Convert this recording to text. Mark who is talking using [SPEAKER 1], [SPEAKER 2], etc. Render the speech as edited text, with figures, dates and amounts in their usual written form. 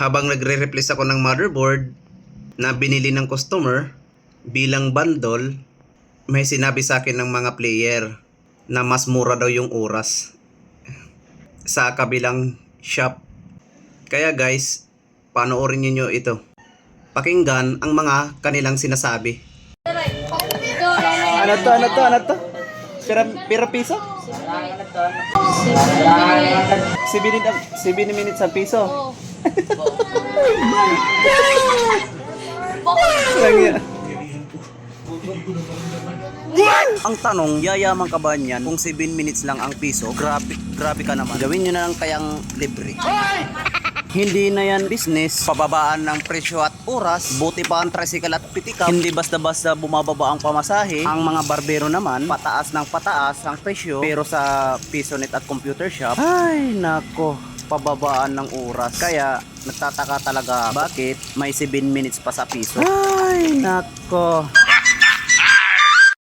[SPEAKER 1] habang nagre-replace ako ng motherboard na binili ng customer bilang bundle, may sinabi sa akin ng mga player na mas mura daw yung oras sa kabilang shop. Kaya guys, panoorin niyo ito. Pakinggan ang mga kanilang sinasabi. Ano to? Pira piso? 7 minutes ang piso. Ang tanong, yayaman ka ba niyan kung 7 minutes lang ang piso? Grabe ka naman. Gawin nyo na lang kayang libre. Hindi na yan business, pababaan ng presyo at oras, buti pa ang tricycle at pitikap, hindi basta-basta bumababa ang pamasahe. Ang mga barbero naman, pataas ng pataas ang presyo, pero sa Pisonet at computer shop, ay nako, pababaan ng oras. Kaya nagtataka talaga bakit may 7 minutes pa sa piso. Ay nako.